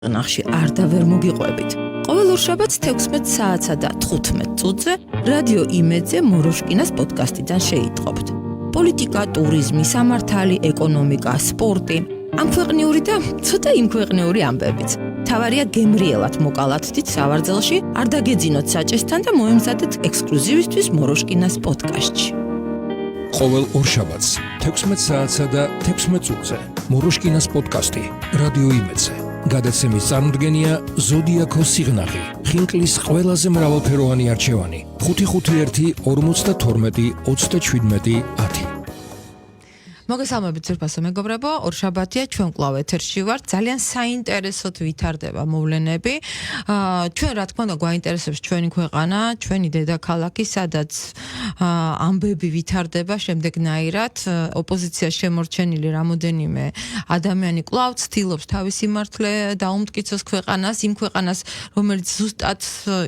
ნახში არ და ვერ მოგიყვებით. ყოველ ორშაბათს 16 საათსა და 15 წუთზე რადიო იმედზე მოროშკინას პოდკასტიდან შეიტყობთ. პოლიტიკა, ტურიზმი, სამართალი, ეკონომიკა, სპორტი, ამ ქვეყნიური და ცოტა იმ ქვეყნიური ამბებიც. თავარია გემრიელად მოკალათდით სავარძელში, არ დაგეძინოთ საჭესთან და მოემზადეთ ექსკლუზივისთვის მოროშკინას პოდკასტში. ყოველ ორშაბათს 16 საათსა და 16 წუთზე მოროშკინას პოდკასტი რადიო იმედზე. გადაცემის წარმოდგენია ზოდიაქოს სიგნალი, ხინკლის ყველაზე მრავალფეროვანი არჩევანი 551 52 37 10. მოგესალმებით ძვირფასო მეგობრებო, ორშაბათია, ჩვენ კვლავ ეთერში ვართ. ძალიან საინტერესოდ ვითარდება მოვლენები. ჩვენ რა თქმა უნდა გვაინტერესებს ჩვენი ქვეყანა, ჩვენი დედაქალაქი, სადაც ამბები ვითარდება შემდეგნაირად. ოპოზიცია შემორჩენილი რამოდენიმე ადამიანი კვლავ ცდილობს თავის სიმართლე დაუმტკიცოს ქვეყანას, იმ ქვეყანას, რომელიც ზუსტად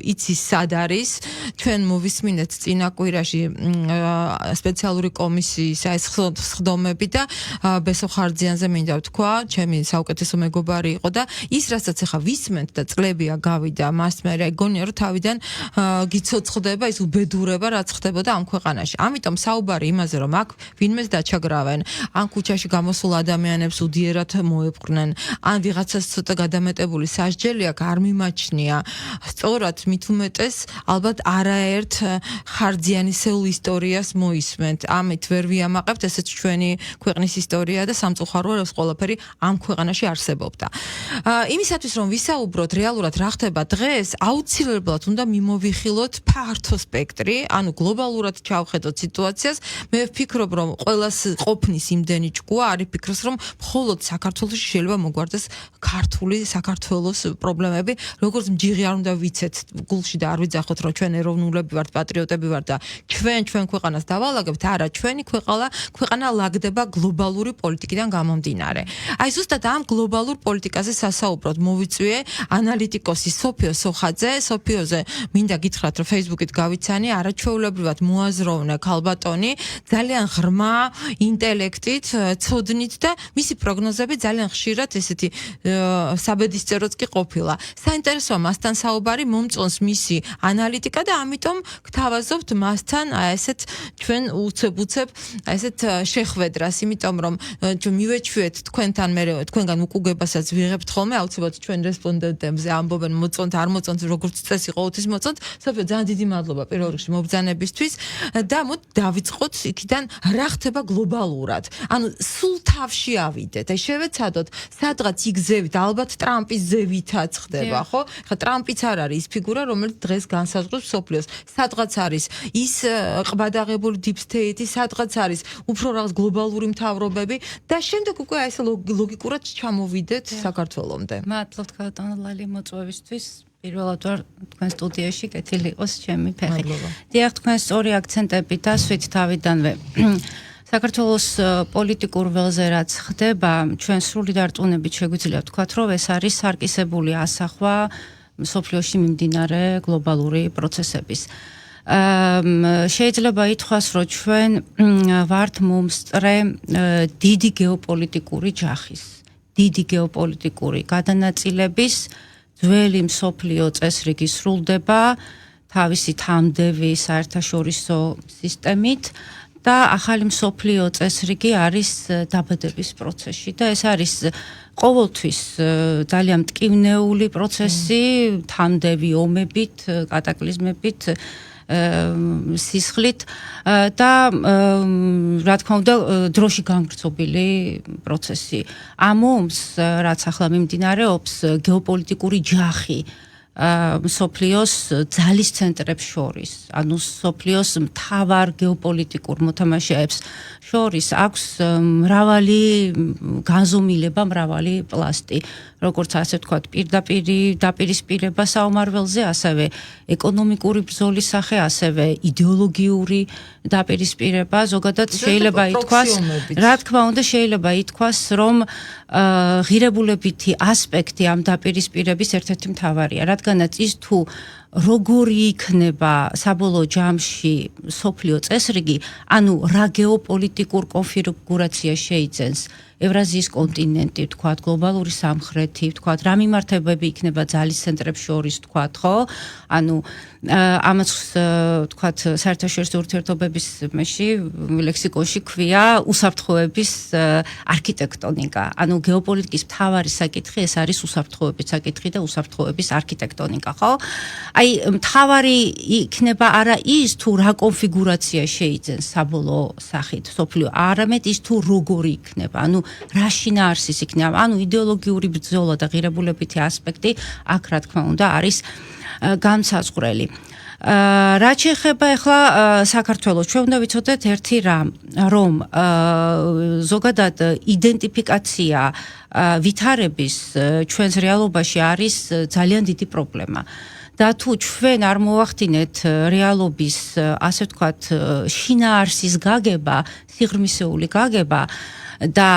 იცის სად არის. ჩვენ მოვისმინეთ წინა კვირაში სპეციალური კომისიის სხდომები და ბესო ხარძიანზე მინდა ვთქვა, ჩემი საუკეთესო მეგობარი იყო და ის რასაც ახლა ვისმენთ და წლებია გავიდა მას მე ეგონია რომ თავიდან გიცოცხლდება ის უბედურება რაც ხდებოდა ამ ქვეყანაში. ამიტომ საუბარი იმაზე რომ აქ ვინმეს დაჩაგრავენ, ან ქუჩაში გამოსულ ადამიანებს უდიერად მოეპყრნენ, ან ვიღაცას ცოტა გადამეტებული სასჯელი აქვს არ მიმაჩნია. სწორად მით უმეტეს ალბათ არაერთ ხარძიანისეულ ისტორიას მოისმენთ. ამით ვერ ვიამაყებთ ესეც ჩვენი ქვეყნის ისტორია და სამწუხაროა რომ ყველაფერი ამ ქვეყანაში არსებობდა. იმისათვის რომ ვისაუბროთ რეალურად რა ხდება დღეს, აუცილებლად უნდა მიმოვიხილოთ ფართო სპექტრი, ანუ გლობალურად ჩავხედოთ სიტუაციას. მე ვფიქრობ რომ ყველას ყოფნის იმდენი ჭკუა, არ იფიქროს რომ მხოლოდ საქართველოში შეიძლება მოგვარდეს ქართული საქართველოს პრობლემები, როგორც მჯიღი არ უნდა ვიცეთ გულში და არ ვიძახოთ რომ ჩვენ ეროვნულები ვართ, პატრიოტები ვართ და ჩვენ ქვეყანას დავალაგებთ, არა, ჩვენი ქვეყანა ლაგდება გლობალური პოლიტიკიდან გამომდინარე. აი ზუსტად ამ გლობალურ პოლიტიკაზე სასაუბროდ მოვიწვიე ანალიტიკოსი სოფიო სოხაძე. სოფიოზე მინდა გითხრათ რომ Facebook-ით გავიცანი, არაჩვეულებრივად მოაზროვნე ქალბატონი, ძალიან ღრმა ინტელექტით, ცოდნით და მისი პროგნოზები ძალიან ხშირად ესეთი საბედისწეროც კი ყოფილა. საინტერესოა მასთან საუბარი, მომწონს მისი ანალიტიკა და ამიტომ გთავაზობთ მასთან ესეთ ჩვენ უცებ ესეთ შეხვედრას, იმიტომ რომ მივეჩვიეთ თქვენთან, მე თქვენგან უკუგებასაც ვიღებთ ხოლმე, აუცილებლად ჩვენ რესპონდენტებზე ამბობენ მოწონთ, არ მოწონთ, როგორც წესი ყოველთვის მოწონთ. სოფიო, ძალიან დიდი მადლობა პირველ რიგში მობრძანებისთვის და მოდი დავიწყოთ იქიდან რა ხდება გლობალურად. ანუ სულ თავში ავიდეთ, აი შევეცადოთ, სადღაც იგზევით, ალბათ ტრამპის ზევითაც ხდება, ხო? ხა ტრამპიც არ არის ის ფიგურა, რომელიც დღეს განსაზღვრავს მსოფლიოს. სადღაც არის ის ყბადაღებული deep state-ი, სადღაც არის უფრო რაღაც გლობალური მთავრობები და შემდეგ უკვე აი ესე ლოგიკურად ჩამოვიდეთ საქართველომდე. მადლობთ ბატონო ლალი მოწვევისთვის. პირველად ვარ თქვენ სტუდიაში, კეთილი იყოს ჩემი ფეხი. დიახ, თქვენ სწორი აქცენტები დასვით თავიდანვე. საქართველოს პოლიტიკურ ველზე რაც ხდება, ჩვენ სრული დარწმუნებით შეგვიძლია ვთქვათ, რომ ეს არის სარკისებული ასახვა მსოფლიოში მიმდინარე გლობალური პროცესების. შეიძლება ითქვას, რომ ჩვენ ვართ მომსწრე დიდი გეოპოლიტიკური ჯახის, დიდი გეოპოლიტიკური გადანაწილების, ძველი მსოფლიო წესრიგი სრულდება თავისი თამდევი საერთაშორისო სისტემით და ახალი მსოფლიო წესრიგი არის დაბადების პროცესში და ეს არის ყოველთვის ძალიან მტკივნეული პროცესი, თამდევი ომებით, კატაკლიზმებით, სისხლით და რა თქმა უნდა დროში განვრცობილი პროცესი. ამ ომს, რაც ახლა მიმდინარეობს, გეოპოლიტიკური ჯახი მსოფლიოს ძალის ცენტრებს შორის, ანუ მსოფლიოს მთავარ გეოპოლიტიკურ მოთამაშეებს შორის აქვს მრავალი განზომილება, მრავალი პლასტი. როგორც ასე ვთქვათ, პირდაპირი დაპირისპირება საომარ-ველზე, ასევე ეკონომიკური ბრძოლის სახე, ასევე იდეოლოგიური დაპირისპირება, ზოგადად შეიძლება ითქვას, რა თქმა უნდა, შეიძლება ითქვას, რომ ღირებულებითი ასპექტი ამ დაპირისპირების ერთ-ერთი მთავარია, რადგანაც ის თუ როგორი იქნება საბოლოო ჯამში სოფლიო წესრიგი, ანუ რა გეოპოლიტიკურ კონფიგურაცია შეიძენს ევრაზიის კონტინენტი, თქვათ, გლობალური სამხრეთი, თქვათ, რა მიმართებები იქნება ძალის ცენტრებს შორის, თქვათ, ხო? ანუ ამას თქვათ, საერთაშორისო ურთიერთობების ლექსიკონში ქვია უსაფრთხოების არქიტექტონიკა. ანუ გეოპოლიტიკის მთავარი საკითხი ეს არის უსაფრთხოების საკითხი და უსაფრთხოების არქიტექტონიკა, ხო? აი, მთავარი იქნება არა ის თუ რა კონფიგურაცია შეიძენს საბოლოო სახით სოფლიო, არამედ ის თუ როგორი იქნება, ანუ რა შინაარსის იქნება, ანუ იდეოლოგიური ბრძოლა და ღირებულებითი ასპექტი აქ რა თქმა უნდა არის განსაზღვრელი. რაც შეეხება ახლა საქართველოს, ჩვენ უნდა ვიცოდეთ ერთი რამ, რომ ზოგადად იდენტიფიკაცია ვითარების ჩვენს რეალობაში არის ძალიან დიდი პრობლემა. და თუ ჩვენ არ მოვახდინეთ რეალობის, ასე ვთქვათ, შინაარსის გაგება, სიღრმისეული გაგება და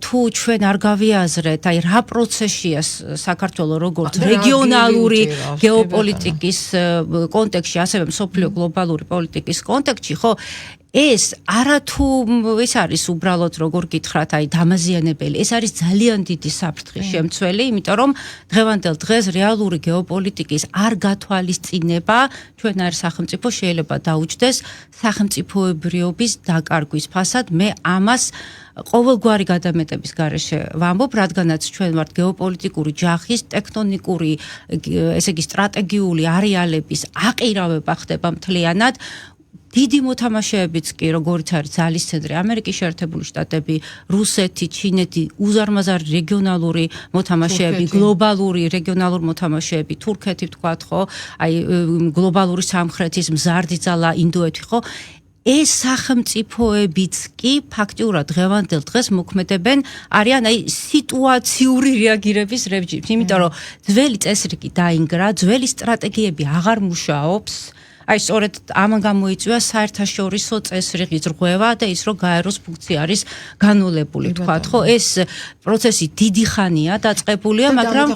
თუ ჩვენ არ გავიაზრეთ, აი რა პროცესია საქართველოს როგორც რეგიონალური გეოპოლიტიკის კონტექსტში, ასევე მსოფლიო გლობალური პოლიტიკის კონტექსტში, ხო, ეს არათუ ეს არის უბრალოდ როგორ გითხრათ, აი დამაზიანებელი, ეს არის ძალიან დიდი საფრთხის შემცველი, იმიტომ რომ დღევანდელ დღეს რეალური გეოპოლიტიკის არ გათვალისწინება ჩვენარ სახელმწიფო შეიძლება დაუჯდეს სახელმწიფოებრიობის დაკარგვის ფასად. მე ამას ყოველგვარი გადამეტების გარეშე ვამბობ, რადგანაც ჩვენ ვართ გეოპოლიტიკური ჯახის ტექტონიკური, ესე იგი სტრატეგიული არეალების აყირავება ხდება მთლიანად. დიდი მოთამაშეებიც კი, როგორიც არის ძალის ცენტრი, ამერიკის შეერთებული შტატები, რუსეთი, ჩინეთი, უზარმაზარი რეგიონალური მოთამაშეები, გლობალური რეგიონალური მოთამაშეები, თურქეთი ვთქვათ, ხო, აი გლობალური სამხრეთის მზარდი ძალა, ინდოეთი, ხო, ეს სახელმწიფოებიც კი ფაქტიურად დღევანდელ დღეს მოქმედებენ არიან აი სიტუაციური რეაგირების რეჟიმში, იმიტომ რომ ძველი წესრიგი დაინგრა, ძველი სტრატეგიები აღარ მუშაობს. აი სწორედ ამან გამოიწვია საერთაშორისო წესრიგის რღვევა და ის რომ გაეროს ფუნქცია არის განულებული, თქვათ, ხო, ეს პროცესი დიდი ხანია დაწყებულია, მაგრამ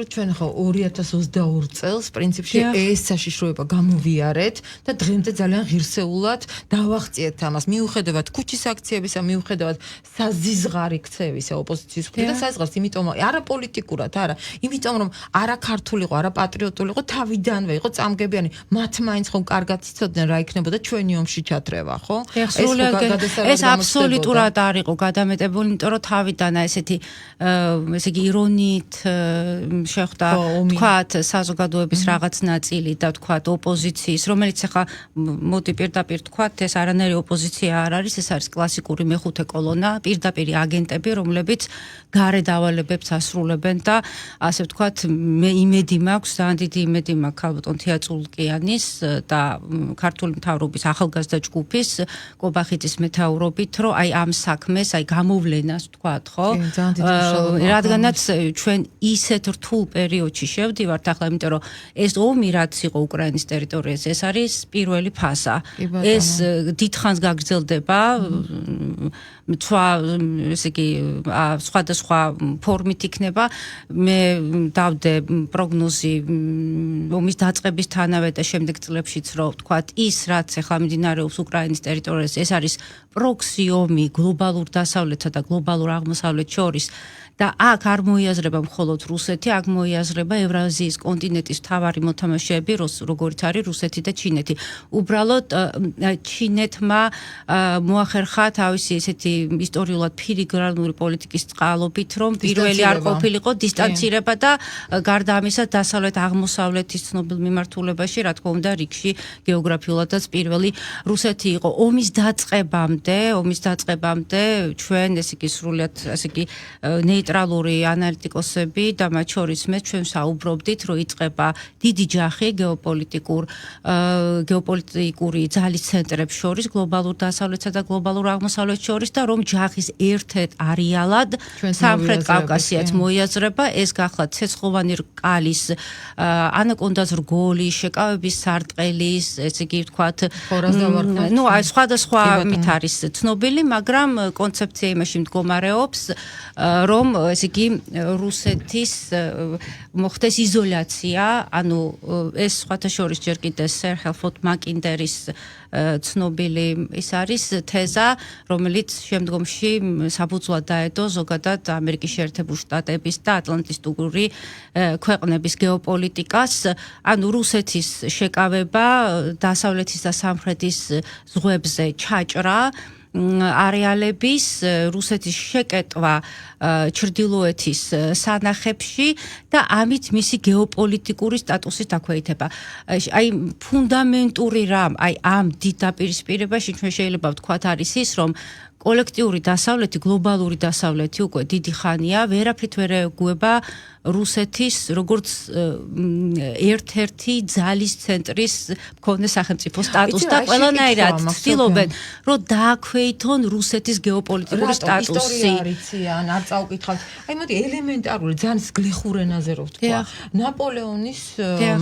ჩვენ ხო 2022 წელს პრინციპში ეს საშიშროება გამოვიარეთ და დღემდე ძალიან ღირსეულად დავაღწიეთ ამას, მიუხედავად ქუჩის აქციებისა, მიუხედავად საზიზღარი ქცევისა ოპოზიციის მხრიდან, საზღარს, იმიტომ არა პოლიტიკურად, არა, იმიტომ რომ არა ქართული იყო, არა პატრიოტული იყო, თავიდანვე იყო წამგებიანი, მათ მაინც ხომ კარგად იცოდნენ რა იქნებოდა ჩვენი ომში ჩათრევა, ხო? ეს აბსოლუტურად არ იყო გადამეტებული, იმიტომ რომ თავიდან ესეთი ესე იგი ირონიით შეხვდა, თქვათ, საზოგადოების რაღაც ნაწილი და თქვათ ოპოზიციის, რომელიც ახლა მოდი პირდაპირ თქვათ, ეს არანაირი ოპოზიცია არ არის, ეს არის კლასიკური მეხუთე კოლონა, პირდაპირ აგენტები, რომლებიც გარე დავალებებს ასრულებენ და ასე ვთქვათ, მე იმედი მაქვს, ძალიან დიდი იმედი მაქვს ქალბატონ თეაწულკიანის და ქართული მთავრობის ახალგაზრდა ჯგუფის კობახიძის მეთაურობით, რომ აი ამ საქმეს, აი გამოვლენას ვთქვათ, ხო? რადგანაც ჩვენ ისეთ რთულ პერიოდში შევდივართ ახლა, იმიტომ რომ ეს ომი რაც იყო უკრაინის ტერიტორიაზე, ეს არის პირველი ფაზა. ეს დიდხანს გაგრძელდება, ესე იგი სხვადასხვა ფორმით იქნება. მე დავდე პროგნოზი ომის დაწყებისთანავე და შემდეგ წლებშიც, რომ ვთქვათ, ის რაც ახლა მიმდინარეობს უკრაინის ტერიტორიაზე, ეს არის პროქსი ომი გლობალურ დასავლეთსა და გლობალურ აღმოსავლეთს შორის. და აქ არ მოიაზრება მხოლოდ რუსეთი, აქ მოიაზრება ევრაზიის კონტინენტის მთავარი მოთამაშეები, როგორიც არის რუსეთი და ჩინეთი. უბრალოდ ჩინეთმა მოახერხა თავისი ესეთი ისტორიულად ფილიგრანული პოლიტიკის წყალობით, რომ პირველი არ ყოფილიყო დისტანცირება და გარდა ამისა დასავლეთ-აღმოსავლეთის ცნობილ მიმართულებაში, რა თქმა უნდა, რიგში გეოგრაფიულადაც პირველი რუსეთი იყო. ომის დაწყებამდე ჩვენ ესე იგი სრულად ესე იგი ნეიტრალური ანალიტიკოსები და მათ შორის მე ჩვენ საუბრობდით, რომ იწყება დიდი ჯახი გეოპოლიტიკური ძალის ცენტრებს შორის, გლობალურ დასავლეთსა და გლობალურ აღმოსავლეთს შორის და რომ ჯახის ერთ-ერთ არეალად სამხრეთ კავკასიაც მოიაზრება, ეს გახლავთ ცეცხლოვანი რკალის, ანაკონდას რგოლის, შეკავების სარტყელის, ესე იგი ვთქვათ, ну, აი სხვადასხვა მით არის ცნობილი, მაგრამ კონცეფცია იმაში მდგომარეობს, რომ ესე იგი რუსეთის მოხდეს იზოლაცია, ანუ ეს სხვათა შორის ჯერ კიდევ სერ ჰელფორდ მაკინდერის ცნობილი ის არის თეზა, რომელიც შემდგომში საფუძვლად დაედო ზოგადად ამერიკის შეერთებულ შტატების და ატლანტისტური ქვეყნების გეოპოლიტიკას, ანუ რუსეთის შეკავება დასავლეთის და სამხრეთის ზღვებზე ჩაჭრა არეალების რუსეთის შეკეტვა ჩრდილოეთის სანახებში და ამით მისი გეოპოლიტიკური სტატუსის დაქვეითება. აი ფუნდამენტური რამ, აი ამ დიდ დაპირისპირებაში ჩვენ შეიძლება ვთქვათ არის ის, რომ კოლექტიური დასავლეთი, გლობალური დასავლეთი უკვე დიდი ხანია, ვერაფრით ვერ ეგუება რუსეთის როგორც ერთ-ერთი ძალის ცენტრის მქონე სახელმწიფო სტატუსს და ყველანაირად ცდილობენ, რომ დააქვეითონ რუსეთის გეოპოლიტიკური სტატუსი. ისტორია არიციან, არ წავკითხავთ. აი მოდი ელემენტარული ძალიან გლეხურ ენაზე რო ვთქვა. ნაპოლეონის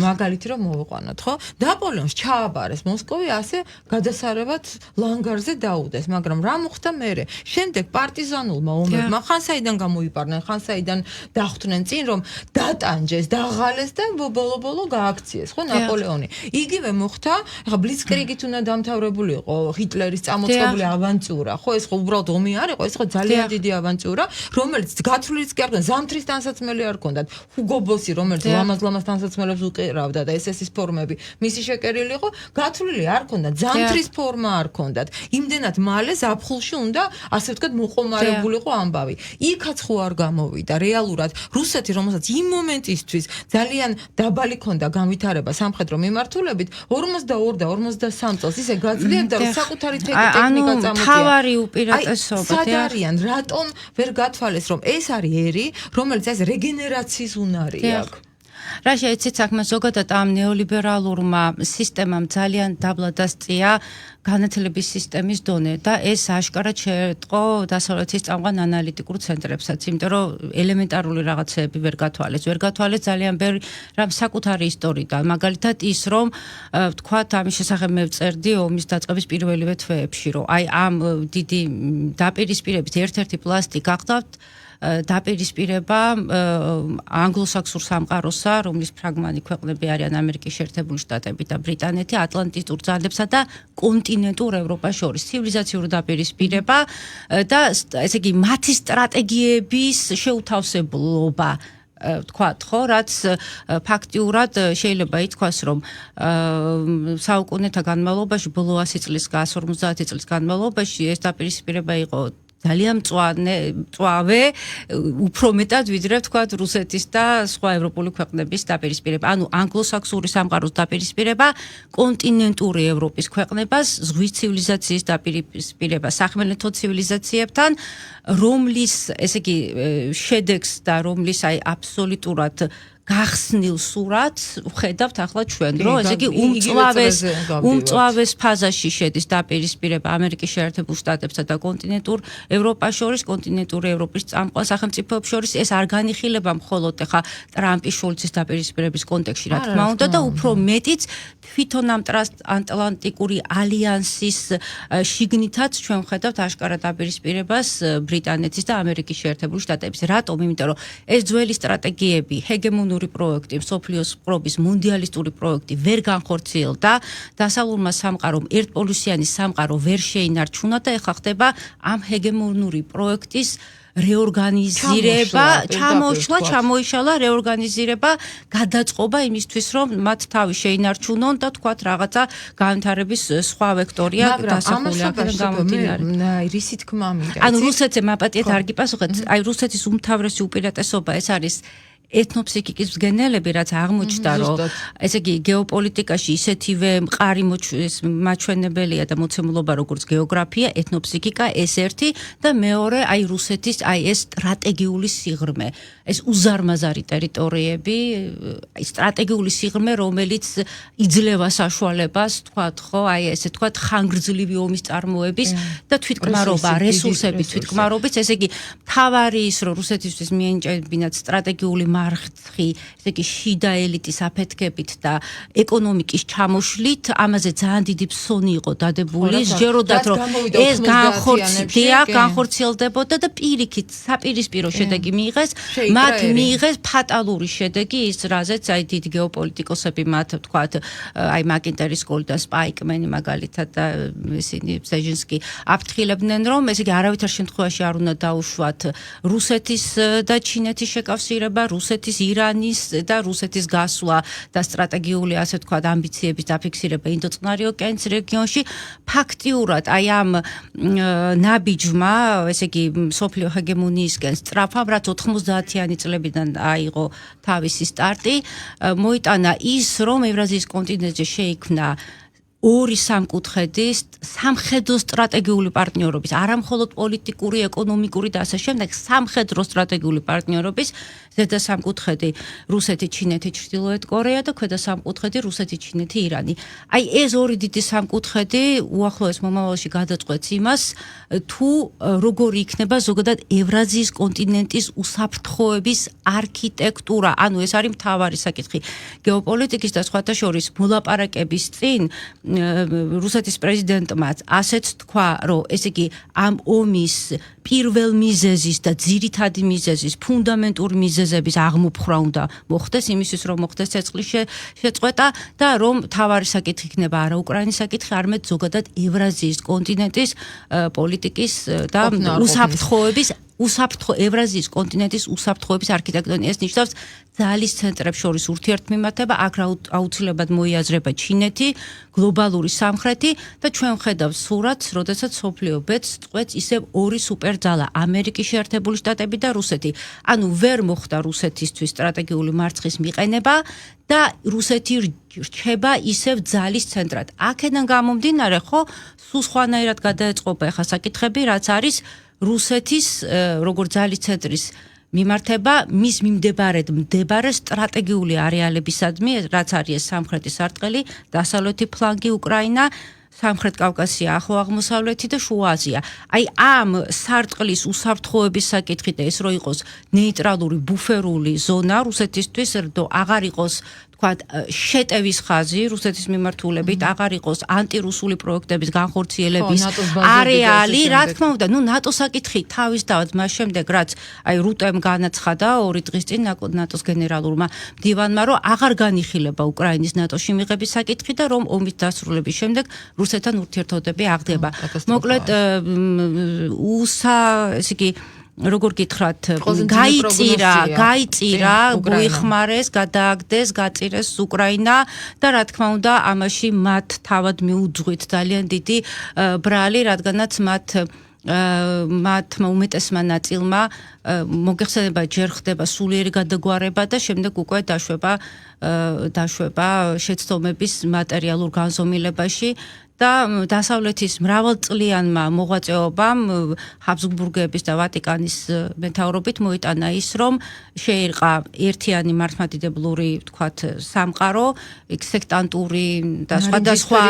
მაგალითი რომ მოვიყვანოთ, ხო? ნაპოლეონს ჩააბარეს მოსკოვი, ასე გადასარევად ლანგარზე დაუდეს, მაგრამ რა მოხდა მერე? შემდეგ პარტიზანულმა ომებმა ხან საიდან გამოიპარნენ, ხან საიდან დახვდნენ წინ რომ დატანჯეს, დაღალეს და ბოლო-ბოლო გააქციეს, ხო, ნაპოლეონი. იგივე მოხდა, ეხლა ბლიცკრიგით უნდა დამთავრებული იყო ჰიტლერის წამოწყებული ავანტიურა, ხო, ეს ხო უბრალოდ ომი არ იყო, ეს ხო ძალიან დიდი ავანტიურა, რომელიც გათვლილიც კი არ ქონდა, ზამთრის თანსაცმელი არ ქონდათ. ჰუგო ბოსი, რომელიც ლამაზ-ლამაზ თანსაცმელებს უყირავდა და SS-ის ფორმები, მისი შეკერილი იყო, გათვლილი არ ქონდა, ზამთრის ფორმა არ ქონდათ. იმდენად მალე ზაფხულში უნდა, ასე ვთქვათ, მოყომარებულიყო ამბავი. იქაც ხო არ გამოვიდა რეალურად რუსეთი, რომელსაც იმ მომენტისთვის ძალიან დაბალი ქონდა განვითარება სამხედრო მიმართულებით 42 და 43 წელს ისე გაძლიერდა რომ საკუთარი ტექნიკა წამოწია. თავარი უპირატესობა სად არიან? რატომ ვერ გათვალეს რომ ეს არის ერი, რომელიც ეს რეგენერაციის უნარი აქვს? რა შეეცით საქმე ზოგადად ამ ნეოლიბერალურმა სისტემამ ძალიან დაბლა დასწია განათლების სისტემის დონე და ეს აშკარად შეერტყო დასავლეთის წამყვან ანალიტიკურ ცენტრებსაც, იმიტომ რომ ელემენტარული რაღაცები ვერ გათვალეს. ვერ გათვალეს ძალიან ბევრი რამ საკუთარი ისტორიიდან. მაგალითად ის, რომ ვთქვათ, ამის შესახებ მე ვწერდი ომის დაწყების პირველივე თვეებში, რომ აი ამ დიდი დაპირისპირების ერთ-ერთი პლასტი გახდათ დაპირისპირება ანგლოსაქსურ სამყაროსა, რომლის ფრაგმენტი ქვეყნები არიან ამერიკის შეერთებული შტატები და ბრიტანეთი, ატლანტისტურ ძალებსა და კონტინენტურ ევროპას შორის ცივილიზაციური დაპირისპირება და ესე იგი მათი სტრატეგიების შეუთავსებლობა ვთქვათ, ხო, რაც ფაქტიურად შეიძლება ითქვას, რომ საუკუნეთა განმავლობაში, ბოლო 100 წლის, 150 წლის განმავლობაში ეს დაპირისპირება იყო ძალიან მწვავე, უფრო მეტად ვიდრე ვთქვათ რუსეთის და სხვა ევროპული ქვეყნების დაპირისპირება. ანუ ანგლოსაქსური სამყაროს დაპირისპირება, კონტინენტური ევროპის ქვეყნებას, ზღვის ცივილიზაციის დაპირისპირება სახმელეთო ცივილიზაციებთან, რომლის, ესე იგი, შედეგს და რომლის აი აბსოლუტურად გახსნილ სურათს ვხედავთ ახლა ჩვენ, რომ ესე იგი უმწვავეს ფაზაში შედის დაპირისპირება ამერიკის შეერთებულ შტატებსა და კონტინენტურ ევროპას შორის, კონტინენტური ევროპის წამყვან სახელმწიფოებს შორის. ეს არ განიხილება მხოლოდ ახლა ტრამპის შულცის დაპირისპირების კონტექსტში, რა თქმა უნდა, და უფრო მეტიც თვითონ ამ ტრანსატლანტიკური ალიანსის შიგნითაც ჩვენ ვხედავთ აშკარა დაპირისპირებას ბრიტანეთის და ამერიკის შეერთებული შტატების. რატომ? იმიტომ რომ ეს ძველი სტრატეგიები, ჰეგემონური პროექტი, მსოფლიოს პრობის მონდიალისტური პროექტი ვერ განხორციელდა, დასავლურმა სამყარომ ერთპოლუსიანი სამყარო ვერ შეინარჩუნა და ეხლა ხდება ამ ჰეგემონური პროექტის რეორგანიზირება, ჩამოიშალა რეორგანიზირება, გადაწყობა იმისთვის, რომ მათ თავი შეინარჩუნონ და თქვათ რაღაცა განვითარების სხვა ვექტორია დასახული აქედან გამომდინარე. რისი თქმა მინდა? ანუ რუსეთზე მაპატიეთ არ გიპასუხეთ, აი რუსეთის უმთავრესი უპირატესობა ეს არის ეთნოფსიქიკის მსგენელები, რაც აღმოჩნდა, რომ ესე იგი გეოპოლიტიკაში ისეთივე მყარი მაჩვენებელია და მოცემულობა როგორც გეოგრაფია, ეთნოფსიქიკა ეს ერთი და მეორე აი რუსეთის აი ეს სტრატეგიული სიღრმე, ეს უზარმაზარი ტერიტორიები, აი სტრატეგიული სიღრმე, რომელიც იძლევა საშუალებას, თქვათ, ხო, აი ესე თქვათ ხანგრძლივი ომის წარმოების და თვითკმარობა, რესურსების თვითკმარობის, ესე იგი თავარი ის, რომ რუსეთისთვის მიენიჭებინათ სტრატეგიული მარცხი, ესე იგი შიდა ელიტის აფეთქებით და ეკონომიკის ჩამოშლით, ამაზე ძალიან დიდი ფსონი იყო დადებული, სჯეროდათ რომ ეს განხორციელდებოდა და პირიქით საპირისპირო შედეგი მიიღეს, მათ მიიღეს ფატალური შედეგი ის რაზეც აი დიდი გეოპოლიტიკოსები მათ თქვათ აი მაკინტერის სკოლი და სპაიკმენი მაგალითად და ისინი ბზეჟინსკი აფრთხილებდნენ რომ ესე იგი არავითარ შემთხვევაში არ უნდა დაუშვათ რუსეთის და ჩინეთის შეკავშირება, რუსეთის, ირანის და რუსეთის გასვლა და სტრატეგიული ასე ვთქვათ ამბიციების დაფიქსირება ინდოწყნარი ოკეანის რეგიონში. ფაქტიურად აი ამ ნაბიჯმა, ესე იგი სოფლიო ჰეგემონიისკენ სწრაფად რაც 90-იანი წლებიდან აიღო თავისი სტარტი, მოიტანა ის რომ ევრაზიის კონტინენტზე შეიქმნა ორი სამკუთხედის სამხედრო სტრატეგიული პარტნიორობის, არა მხოლოდ პოლიტიკური, ეკონომიკური და ასე შემდეგ, სამხედრო სტრატეგიული პარტნიორობის ზედა სამკუთხედი რუსეთი, ჩინეთი, ჩრდილოეთ კორეა და ქვედა სამკუთხედი რუსეთი, ჩინეთი, ირანი. აი ეს ორი დიდი სამკუთხედი უახლოეს მომავალში გადაწყვეტს იმას, თუ როგორი იქნება ზოგადად ევრაზიის კონტინენტის უსაფრთხოების არქიტექტურა. ანუ ეს არის მთავარი საკითხი გეოპოლიტიკის და სხვათა შორის მოლაპარაკების წინ რუსეთის პრეზიდენტმა ასეც თქვა, რომ ესე იგი ამ ომის პირველ მიზეზის და ძირითადი მიზეზის ფუნდამენტური მიზეზების აღმოფხვრა უნდა მოხდეს, იმისთვის რომ მოხდეს ცეცხლის შეწყვეტა და რომ თავარი საკითხი იქნება არა უკრაინის საკითხი, არამედ ზოგადად ევრაზიის კონტინენტის პოლიტიკის და ევრაზიის კონტინენტის უსაფრთხოების არქიტექტონი. ეს ნიშნავს ძალის ცენტრებს შორის ურთიერთმიმართება, აქ აუცილებლად მოიაზრება ჩინეთი, გლობალური სამხრეთი და ჩვენ ვხედავთ სურათს, როდესაც სოფლიო ბედს წყვეტს ისევ ორი სუპერძალა, ამერიკის შეერთებული შტატები და რუსეთი. ანუ ვერ მოხდა რუსეთისთვის სტრატეგიული მარცხის მიყენება და რუსეთი რჩება ისევ ძალის ცენტრად. აქედან გამომდინარე, ხო, სულ სხვანაირად გადაეწყობა ახლა საკითხები, რაც არის რუსეთის როგორც ძალის ცენტრის მიმართება მის მიმდებარედ მდებარე სტრატეგიული არეალებისადმი, რაც არის სამხრეთი სარტყელი, დასავლეთი ფლანგი უკრაინა, სამხრეთ კავკასია, ახლო აღმოსავლეთი და შუა აზია. აი ამ სარტყლის უსაფრთხოების საკითხი და ეს რო იყოს ნეიტრალური ბუფერული ზონა რუსეთისთვის, რომ აღარ იყოს თქვათ შეტევის ხაზი რუსეთის მიმართულებით, აღარ იყოს ანტირუსული პროექტების განხორციელების არეალი, რა თქმა უნდა, ნუ ნატო საკითხი თავისთავად მას შემდეგ, რაც აი რუტემ განაცხადა 2 დღის წინ ნატოს გენერალურმა მდივანმა, რომ აღარ განიხილება უკრაინის ნატოში მიღების საკითხი და რომ ომის დასრულების შემდეგ რუსეთთან ურთიერთობები აღდგება. მოკლედ ესე იგი როგორ გითხრათ, გაიწირა, მოიხმარეს, გადააგდეს, გაწირეს უკრაინა და რა თქმა უნდა, ამაში მათ თავად მიუძღვით ძალიან დიდი ბრალი, რადგანაც მათმა უმეტესმა ნაწილმა მოგეხსენება ჯერ ხდება სულიერი გადაგვარება და შემდეგ უკვე დაშვება შეცდომების მატერიალურ განზომილებაში და დასავლეთის მრავალწლიანმა მოღვაწეობამ ჰაბსბურგების და ვატიკანის მეთაურობით მოიტანა ის, რომ შეერყა ერთიანი მართლმადიდებლური, თქვათ, სამყარო, სექტანტური და სხვადასხვა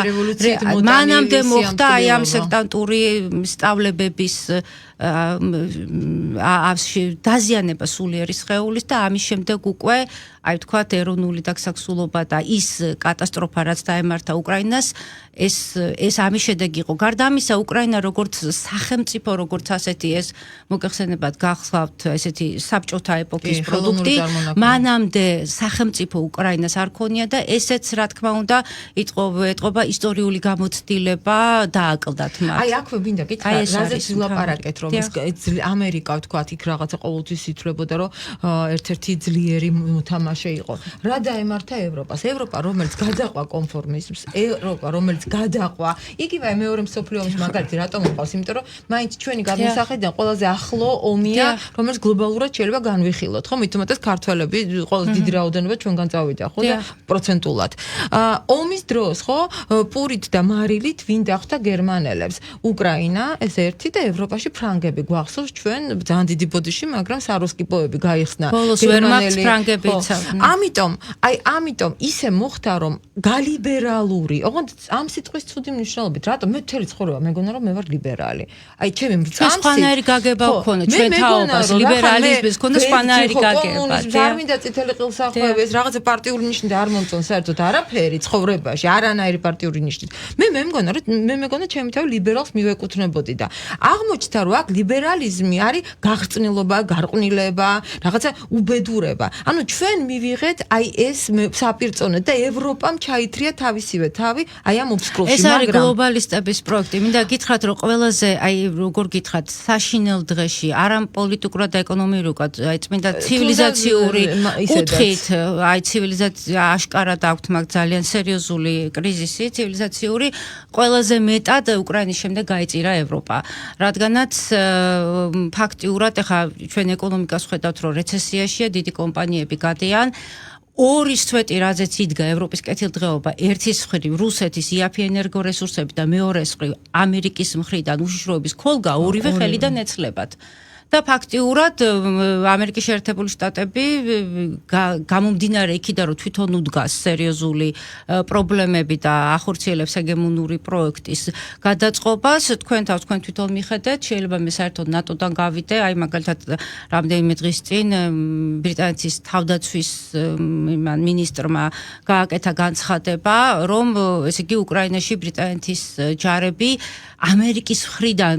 მანამდე მოხდა აი ამ სექტანტური სწავლებების დაზიანება სულიერი სხეულის და ამის შემდეგ უკვე აი ვთქვათ ეროვნული დაქსაქსულობა და ის კატასტროფა რაც დაემართა უკრაინას ეს ამის შედეგი იყო. გარდა ამისა უკრაინა როგორც სახელმწიფო როგორც ასეთი ეს მოგეხსენებათ გახსოვთ ესეთი საბჭოთა ეპოქის პროდუქტი, მანამდე სახელმწიფო უკრაინას არ ქონია და ესეც რა თქმა უნდა ეტყობა ისტორიული გამოცდილება დააკლდათ მათ. აი აქვე მინდა გითხრა, რაზეც ვილაპარაკეთ, რომ ამერიკა ვთქვათ იქ რაღაცა ყოველთვის ითვლებოდა, რომ ერთ-ერთი ძლიერი მოთამაშე იყო. რა დაემართა ევროპას? ევროპა რომელიც გადაყვა კონფორმიზმს, ევროპა რომელიც გადაყვა. იგივე მეორე მსოფლიო ომის მაგალითი რატომ მოყავს? იმიტომ რომ მაინც ჩვენი გადმოსახედიდან ყველაზე ახლო ომია, რომელიც გლობალურად შეიძლება განვიხილოთ, ხო? მით უმეტეს ქართველები ყველაზე დიდი რაოდენობა ჩვენგან წავიდა, ხო? და პროცენტულად. ომის დროს, ხო? პურით და მარილით ვინ დახვდა გერმანელებს? უკრაინა, ეს ერთი და ევროპაში ფრანგები გვახსოვს ჩვენ ძალიან დიდი ბოდიში, მაგრამ საროსკი პოები გაიხსნა გერმანელი ფრანგები. ამიტომ ისე მოხდა რომ გალიბერალური, ოღონდ ამ სიტყვის ცუდი მნიშვნელობით. რატომ მე მთელი ცხოვრება მეგონა რომ მე ვარ ლიბერალი. აი ჩემი მრწამსი სხვანაირი გაგება გქონდა ჩვენ თაობას ლიბერალიზმის გქონდა სხვანაირი გაგება. არ მინდა წითელი ყელსახვევეს რაღაცა პარტიული ნიშნით არ მომწონს საერთოდ არაფერი ცხოვრებაში არანაირი პარტიული ნიშნით. მე მეგონა ჩემი თავი ლიბერალს მივეკუთვნებოდი და აღმოჩნდა რომ აქ ლიბერალიზმი არის გაღწნილობა, გარყვნილება, რაღაცა უბედურება. ანუ ჩვენ მივიღეთ აი ეს საპირწონე და ევროპამ ჩაითრია თავისივე თავი აი ამ ობსკურში, მაგრამ ეს არის გლობალისტების პროექტი. მინდა გითხრათ რომ ყველაზე აი როგორ გითხრათ საშინელ დღეში არა პოლიტიკურად და ეკონომიკურად აი წმინდა ცივილიზაციური კუთხით აი ცივილიზაცია აშკარად აქვთ მაგ ძალიან სერიოზული კრიზისი ცივილიზაციური ყველაზე მეტად უკრაინის შემდეგ გაიწირა ევროპა. რადგანაც ფაქტიურად ახლა ჩვენ ეკონომიკას ხედავთ რომ რეცესიაშია, დიდი კომპანიები გადიან ორი სვეტი რაზეც იდგა ევროპის კეთილდღეობა, ერთის მხრივ რუსეთის იაფი ენერგორესურსები და მეორეს მხრივ ამერიკის მხრიდან უშიშროების ქოლგა ორივე ხელიდან ეცლებათ. და ფაქტიურად ამერიკის შეერთებული შტატები გამომდინარე იქიდან რომ თვითონ უდგას სერიოზული პრობლემები და ახორციელებს ჰეგემონური პროექტის გადაწყობას, თქვენ თვითონ მიხედეთ, შეიძლება მე საერთოდ ნატოდან გავიდე, აი მაგალითად რამდენიმე დღის წინ ბრიტანეთის თავდაცვის მინისტრმა გააკეთა განცხადება, რომ ესე იგი უკრაინაში ბრიტანეთის ჯარები ამერიკის მხრიდან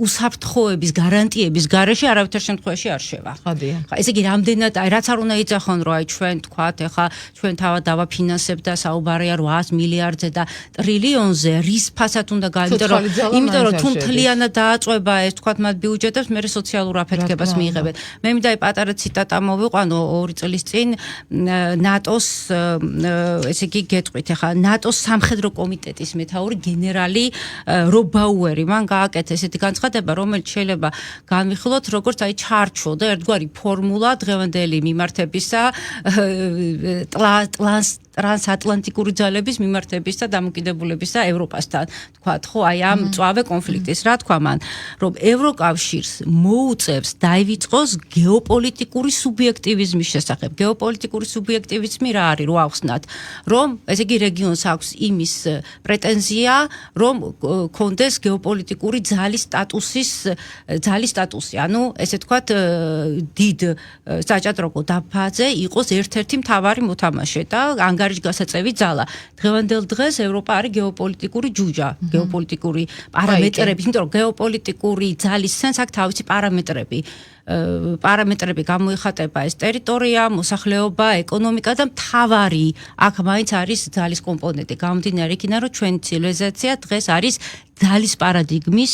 უსაფრთხოების გარანტიების გარეშე არავითარ შემთხვევაში არ შევა. ესე იგი რამდენად აი რაც არ უნდა იცახონ რომ აი ჩვენ თქვათ ეხა ჩვენ თავად დავაფინანსებ და საუბარია 800 მილიარდზე და ტრილიონზე რის ფასად უნდა გაიმიტო იმიტომ რომ თუ მთლიანად დააწყვება ეს თქვათ მათ ბიუჯეტებს მე სოციალურ აფეთქებას მიიღებენ. მე მინდა აი პატარა ციტატა მოვიყვანო 2 წლის წინ ნატოს ესე იგი გეტყვით ეხა ნატოს სამხედრო კომიტეტის მეთაური გენერალი ბაუერი მან გააკეთა ესეთი განცხადება, რომელიც შეიძლება განვიხილოთ როგორც აი ჩარჩო და ერთგვარი ფორმულა დღევანდელი მიმართებისა ტრანსატლანტიკური ძალების მიმართების და დამოკიდებულებისა ევროპასთან, თქვათ, ხო, აი ამ წვავე კონფლიქტის, რა თქვა მან, რომ ევროკავშირს მოუწევს დაივიწყოს გეოპოლიტიკური სუბიექტივიზმის შესახებ. გეოპოლიტიკური სუბიექტივიზმი რა არის, რო ახსნათ, რომ ესე იგი რეგიონს აქვს იმის პრეტენზია, რომ კონდეს გეოპოლიტიკური ძალის სტატუსი, ანუ ესე თქვათ, დიდ საჭადრაკო დაფაზე იყოს ერთ-ერთი მთავარი მოთამაშე და გასაწევი ძალა. დღევანდელ დღეს ევროპა არის გეოპოლიტიკური ჯუჯა, გეოპოლიტიკური პარამეტრები, იმიტომ რომ გეოპოლიტიკური ძალის სენს აქვს თავისი პარამეტრები გამოიხატება ეს ტერიტორია, მოსახლეობა, ეკონომიკა და მთავარი აქ მაინც არის ძალის კომპონენტი. გამომდინარე იქიდან რომ ჩვენი ცივილიზაცია დღეს არის ძალის პარადიგმის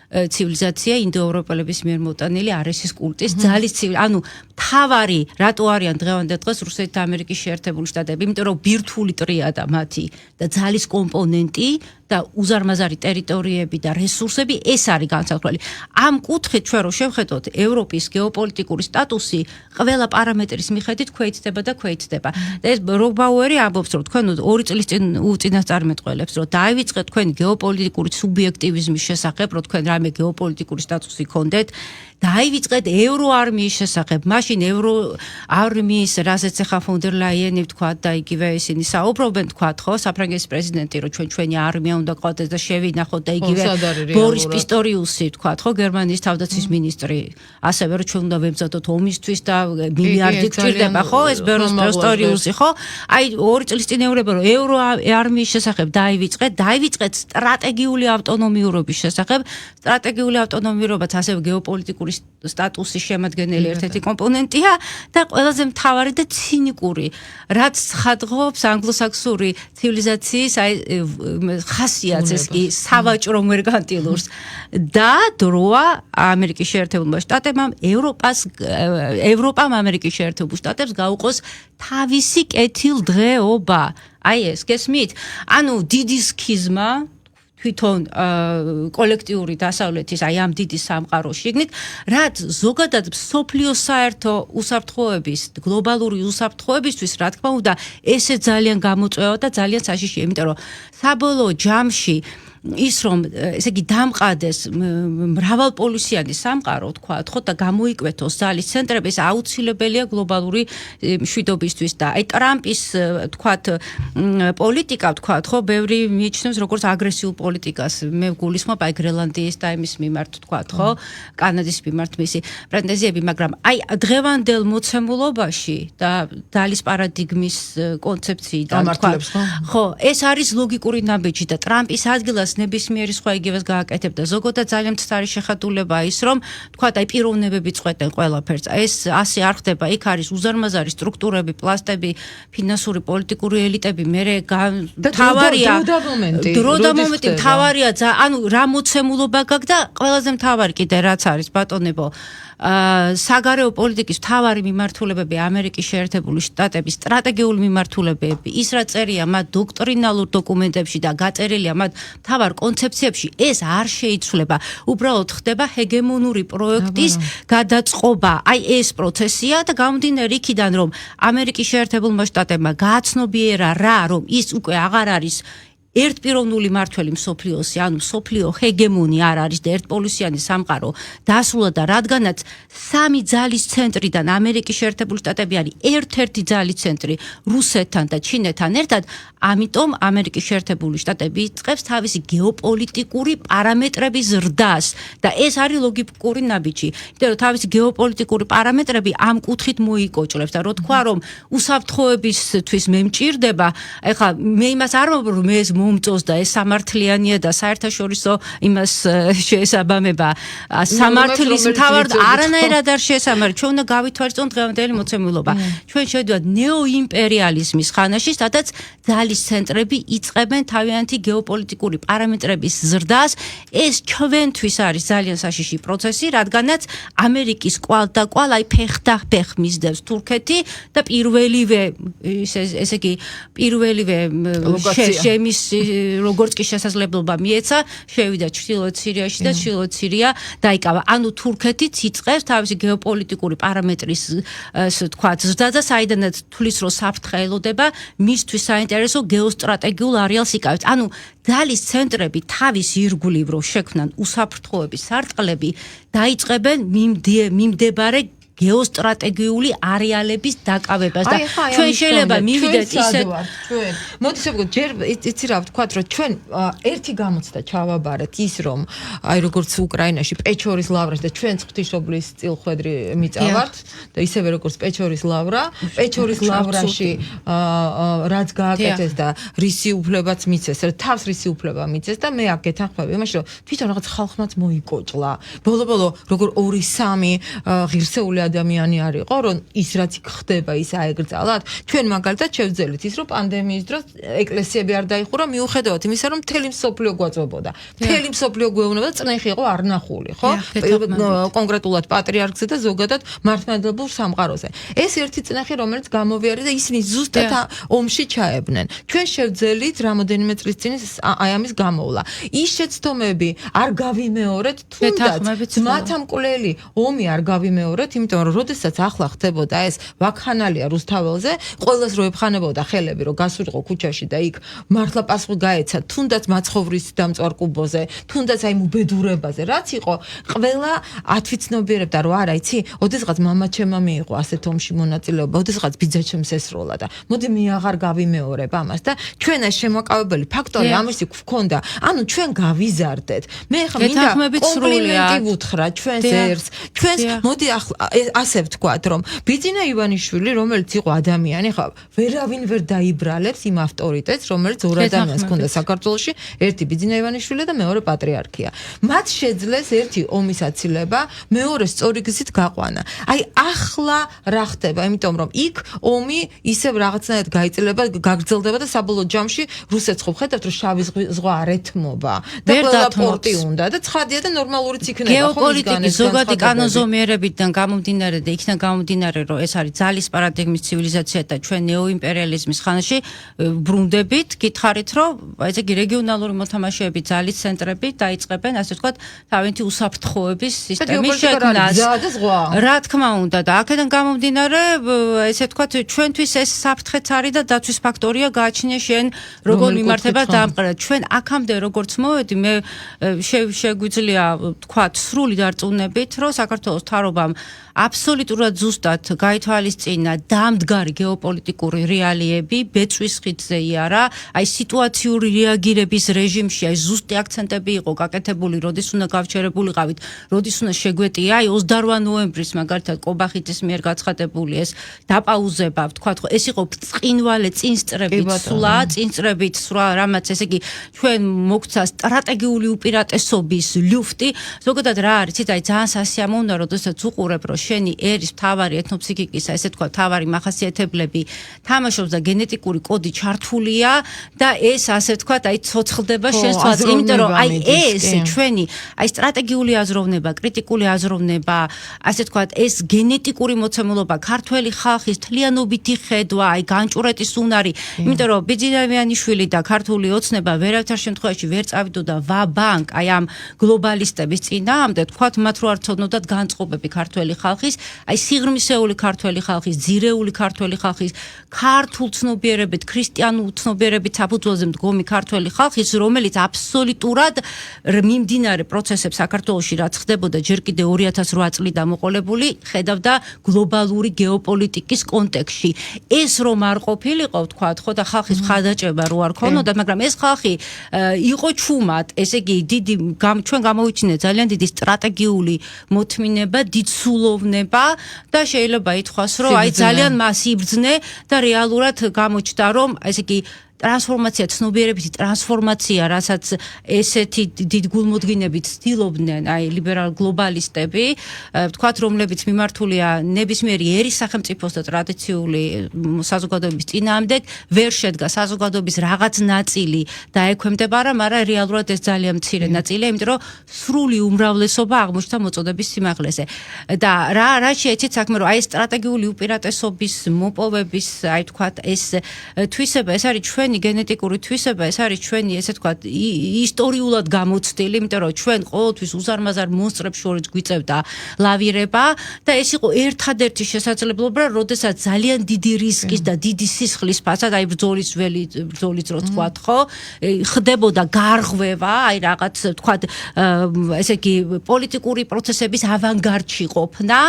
ცივილიზაცია ინდოევროპელების მიერ მოტანილი არესის კულტის ძალის ანუ მთავარი რატო არიან დღევანდელ დღეს რუსეთი და ამერიკის შეერთებული შტატები, იმიტომ რომ ბირთვული ტრიადა მათი და ძალის კომპონენტი და უზარმაზარი ტერიტორიები და რესურსები ეს არის განსაკუთრებული. ამ კუთხით ჩვენ რო შევხედოთ ევროპის გეოპოლიტიკური სტატუსი ყველა პარამეტრის მიხედვით ქვეითდება. და ეს რობაუერი ამბობს რომ თქვენ 2 წლის წინ უწინასწარმეტყველებს რომ დაივიწყეთ თქვენ გეოპოლიტიკური სუბიექტივიზმის შესახებ, რომ თქვენ რამე გეოპოლიტიკური სტატუსი გქონდეთ, დაივიწყეთ ევროარმიის შესახებ. მაშინ ევროარმიის რაზეც ახლა ფონ დერ ლაიენი თქვა და იგივე ისინი საუბრობენ თქვა ხო საფრანგეთის პრეზიდენტი რომ ჩვენი არმია უნდა ყავდეს და შევინახოთ და იგივე ბორის პისტორიუსი თქვა ხო გერმანიის თავდაცვის მინისტრი ასევე რომ ჩვენ უნდა ვემზადოთ ომისთვის და მილიარდი გჭირდება ხო ეს ბორის პისტორიუსი ხო აი 2 წლის წინ ევროპა რომ ევროარმიის შესახებ დაივიწყეთ სტრატეგიული ავტონომიურობის შესახებ სტრატეგიული ავტონომიურობაც ასევე გეოპოლიტიკური სტატუსის შემადგენელი ერთ-ერთი კომპონენტია და ყველაზე მთავარი და ცინიკური რაც ხადღობს ანგლოსაქსური ცივილიზაციის აი ხასიათს ეს კი სავაჭრო მერკანტილურს და დროა ამერიკის შეერთებულმა შტატებმა ევროპამ ამერიკის შეერთებულ შტატებს გაუყოს თავისი კეთილდღეობა აი ეს გესმით ანუ დიდი სქიზმა თვითონ კოლექტიური დასავლეთის აი ამ დიდი სამყაროში იგნით რაც ზოგადად სოფლიოს საერთო უსაფრთხოების გლობალური უსაფრთხოებისთვის რა თქმა უნდა ესე ძალიან გამოწვევა და ძალიან საშიშია იმიტომ რომ საბოლოო ჯამში ის რომ ესე იგი დამყადეს მრავალპოლუსიანი სამყარო თქვათ ხო და გამოიკვეთოს ძალის ცენტრები ეს აუცილებელია გლობალური მშვიდობისთვის და აი ტრამპის თქვათ პოლიტიკა თქვათ ხო ბევრი მიიჩნევს როგორც აგრესიულ პოლიტიკას მე გულისხმობ აი გრენლანდიის და იმის მიმართ თქვათ ხო კანადის მიმართ მისი პრეტენზიები მაგრამ აი დღევანდელ მოცემულობაში და ძალის პარადიგმის კონცეფციიდან თქვათ ხო ეს არის ლოგიკური ნაბიჯი და ტრამპის ადგილას ნებისმიერი სხვა იგივეს გააკეთებდა ზოგადად ძალიან მცდარი შეხატულება ის რომ თქვათ აი პიროვნებები წყვეტენ ყველაფერს ეს ასე არ ხდება იქ არის უზარმაზარი სტრუქტურები პლასტები ფინანსური პოლიტიკური ელიტები მერე თავარია დრო და მომენტი თავარია ანუ რა მოცემულობა გაქვს და ყველაზე მთავარი კიდე რაც არის ბატონებო საგარეო პოლიტიკის მთავარი მიმართულებები ამერიკის შეერთებული შტატების სტრატეგიული მიმართულებები ის რა წერია მათ დოქტრინალურ დოკუმენტებში და გაწერილია მათ მთავარ კონცეფციებში ეს არ შეიცვლება უბრალოდ ხდება ჰეგემონური პროექტის გადაწყობა აი ეს პროცესია და გამომდინარე იქიდან რომ ამერიკის შეერთებულმა შტატებმა გააცნობიერა რა რომ ის უკვე აღარ არის ერთპიროვნული მართველი მსოფლიოსი, ანუ მსოფლიო ჰეგემონი არ არის და ერთპოლუსიანი სამყარო დასრულდა და რადგანაც სამი ძალის ცენტრიდან ამერიკის შეერთებული შტატები არის ერთ-ერთი ძალის ცენტრი რუსეთთან და ჩინეთთან ერთად, ამიტომ ამერიკის შეერთებული შტატები იწყებს თავისი გეოპოლიტიკური პარამეტრების ზრდას და ეს არის ლოგიკური ნაბიჯი. იმიტომ რომ თავისი გეოპოლიტიკური პარამეტრები ამ კუთხით მოიკოჭლებს და რო თქვა რომ უსაფრთხოებისთვის მე მჭირდება, ეხლა მე იმას არ ვამბობ რომ ეს მომწონს და ეს სამართლიანია და საერთაშორისო იმას შეესაბამება სამართლის მთავარ არანაირად არ შეესაბამება ჩვენ უნდა გავითვალისწინოთ დღევანდელი მოცემულობა ჩვენ შევდივართ ნეოიმპერიალიზმის ხანაში სადაც ძალის ცენტრები იწყებენ თავიანთი გეოპოლიტიკური პარამეტრების ზრდას ეს ჩვენთვის არის ძალიან საშიში პროცესი რადგანაც ამერიკის კვალ აი ფეხ მისდევს თურქეთი და პირველივე ესე იგი პირველივე შემის როგორც კი შესაძლებლობა მიეცა, შევიდა ჩრდილოეთ სირიაში და ჩრდილოეთ სირია დაიკავა. ანუ თურქეთიც იწყებს თავისი გეოპოლიტიკური პარამეტრის თქვათ ზრდას, საიდანაც თulis რომ საფრთხე ელოდება, მისთვის საინტერესო გეოსტრატეგიულ არეალს იკავებს. ანუ ძალის ცენტრები თავის ირგვლივ რო შექმნან უსაფრთხოების სარტყლები, დაიწყებენ მიმდებარე გეოსტრატეგიული არეალების დაკავებას და ჩვენ შეიძლება მივიდეთ ისე ჩვენ მოდი შევგოთ ჯერ იცი რა ვთქვათ რომ ჩვენ ერთი გამოცდა ჩავაბარეთ ის რომ აი როგორც უკრაინაში პეჩორის ლავრაში და ჩვენ ღვთისმშობლის წილხვედრი მიწავართ და ისევე როგორც პეჩორის ლავრა პეჩორის ლავრაში რაც გააკეთეს და რისი უფლებაც მიცეს თავს რისი უფლება მიცეს და მე აქ გეთანხმები იმაში რომ თვითონ რაღაც ხალხმაც მოიკოჭლა ბოლო როგორ 2-3 ღირსეული ადამიანი არისო რომ ის რაც ხდება ის აეგრძალათ ჩვენ მაგალითად შევძელით ის რომ პანდემიის დროს ეკლესიები არ დაიხურა მიუხედავად იმისა რომ მთელი მსოფლიო გვაწვებოდა მთელი მსოფლიო გვეუბნება წნეხი იყო არნახული ხო კონკრეტულად პატრიარქზე და ზოგადად მართლმადიდებლურ სამყაროზე ეს ერთი წნეხი რომელიც გამოვიარეს და ისინი ზუსტად ომში ჩაებდნენ ჩვენ შევძელით რამოდენიმე წლის წინ აი ამის გამოვლა ის შეცდომები არ გავიმეორეთ თუნდაც მათამკვლელი ომი არ გავიმეორეთ იმიტომ რომ როდესაც ახლა ხდებოდა ეს ვაქხანალია რუსთაველზე ყველას რო ებხანებოდა ხელები რომ გასულიყო ქუჩაში და იქ მართლა პასუხი გაეცა თუნდაც მაცხოვრის დამწვარ-კუბოზე თუნდაც აი მუბედურებაზე რაც იყო ყველა ათვიცნობიერებდა რომ არა იცი ოდესღაც მამაჩემმა მიიღო ასეთ ომში მონაწილეობა ოდესღაც ბიძაჩემს ესროლა და მოდი მე აღარ გავიმეორებ ამას და ჩვენ ეს შემოკავებელი ფაქტორი ამისი გვქონდა ანუ ჩვენ გავიზარდეთ მე ხა მინდა კომპლიმენტი ვუთხრა ჩვენს ერს ჩვენს მოდი ასე ვთქვათ რომ ბიძინა ივანიშვილი რომელიც იყო ადამიანი ხა ვერავინ ვერ დაიბრალებს იმ ავტორიტეტს რომელიც ორ ადამიანს ჰქონდა საქართველოში ერთი ბიძინა ივანიშვილი და მეორე პატრიარქია მათ შეძლეს ერთი ომის აცილება მეორე სწორი გზით გაყვანა აი ახლა რა ხდება იმიტომ რომ იქ ომი ისევ რაღაცნაირად გაიწელება გაგრძელდება და საბოლოო ჯამში რუსეთს ხო ხედავთ რომ შავი ზღვა არ ეთმობა და ყველა პორტი უნდა და ცხადია და ნორმალურიც იქნება ხო გეოპოლიტიკის ზოგადი კანონზომიერებიდან გამომდინარე გამომდინარე და იქიდან გამომდინარე, რომ ეს არის ძალის პარადიგმის ცივილიზაცია და ჩვენ ნეოიმპერიალიზმის ხანაში ბრუნდებით, გითხარით, რომ ესე იგი რეგიონალური მოთამაშეები, ძალის ცენტრები დაიწყებენ, ასე ვთქვათ, თავიანთი უსაფრთხოების სისტემის შექმნას. რა თქმა უნდა, და აქედან გამომდინარე, ესე ვთქვათ, ჩვენთვის ეს საფრთხეც არის და დაცვის ფაქტორია გააჩნია შენ როგორ მიმართება დამყარდა. ჩვენ აქამდე როგორც მოვედი, მე შეგვიძლია ვთქვათ, სრული დარწმუნებით, რომ საქართველოს მთავრობამ აბსოლუტურად ზუსტად გაითვალისწინა დამდგარი გეოპოლიტიკური რეალიები, ბეწვის ხიდზე იარა, აი სიტუაციური რეაგირების რეჟიმში აი ზუსტი აქცენტები იყო გაკეთებული, როდის უნდა გავჩერებულიყავით, როდის უნდა შეგვეტია, აი 28 ნოემბრის მაგალითად კობახიძის მიერ გაცხადებული ეს დაპაუზება, ვთქვათ, ეს იყო ბრწყინვალე წინსწრებით სვლა, რამაც ესე იგი ჩვენ მოგცა სტრატეგიული უპირატესობის ლუფტი, ზოგადად რა არის, იცით, აი ძალიან სასიამოვნოა, როდესაც უყურებ, რომ შენი ერის მთავარი ეთნოფსიქიკის, ესე თქვა, მთავარი მახასიათებლები თამაშობს და გენეტიკური კოდი ჩართულია და ეს ასე თქვა, აი ცოცხლდება შენს თვალს, იმიტომ რომ აი ეს ჩვენი აი სტრატეგიული აზროვნება, კრიტიკული აზროვნება, ასე თქვა, ეს გენეტიკური მოცემულობა, ქართველი ხალხის თლიანობითი ხედვა, აი განჭურეტის უნარი, იმიტომ რომ ბიძინავიანიშვილი და ქართული ოცნება ვერავითარ შემთხვევაში ვერ წავიდოდა ვა-ბანკ აი ამ გლობალისტების წინააღმდეგ, თქვა, მათ რო არ ცოდნოდათ განწყობები ქართველი ხალხის, აი სიღრმისეული ქართველი ხალხის, ძირეული ქართველი ხალხის, ქართულ ცნობიერებით, ქრისტიანულ ცნობიერებით საფუძველზე მდგომი ქართველი ხალხის, რომელიც აბსოლუტურად მიმდინარე პროცესებს საქართველოში რაც ხდებოდა ჯერ კიდე 2008 წლიდან მოყოლებული, ხედავდა გლობალური გეოპოლიტიკის კონტექსტში. ეს რომ არ ყოფილიყო, თქვა, ხო და ხალხის მხარდაჭერა რო არ ქონოდა, მაგრამ ეს ხალხი იყო ჩუმად, ესე იგი დიდი ჩვენ გამოვიჩინეთ ძალიან დიდი სტრატეგიული მოთმინება, დიდ სულოვნება და შეიძლება ითქვას, რომ აი ძალიან მასიბრძნე და რეალურად გამოჩნდა, რომ ესე იგი ტრანსფორმაცია, ცნობიერებითი ტრანსფორმაცია, რასაც ესეთი დიდგულმოდგინებით ცდილობდნენ აი ლიბერალ გლობალისტები, ვთქვათ, რომლებიც მიმართულია ნებისმიერი ერის სახელმწიფოს და ტრადიციული საზოგადოების წინააღმდეგ, ვერ შედგა საზოგადოების რაღაც ნაწილი დაექვემდებარა, მაგრამ რეალურად ეს ძალიან მცირე ნაწილია, იმიტომ რომ სრული უმრავლესობა აღმოჩნდა მოწოდების სიმაღლეზე. და რა შეეცით საქმე, რომ აი სტრატეგიული უპირატესობის მოპოვების, აი ვთქვათ, ეს თვისება, ეს არის ჩვენი გენეტიკური თვისება, ეს არის ჩვენი, ესე ვთქვათ, ისტორიულად გამოცდილი, იმიტომ რომ ჩვენ ყოველთვის უზარმაზარ მონსტრებს შორის გვიწევდა ლავირება და ეს იყო ერთადერთი შესაძლებლობა, როდესაც ძალიან დიდი რისკის და დიდი სისხლის ფასად, აი ბრძოლის დროს ვთქვათ, ხო, ხდებოდა გარღვევა, აი რაღაც ვთქვათ, ესე იგი პოლიტიკური პროცესების ავანგარდში ყოფნა.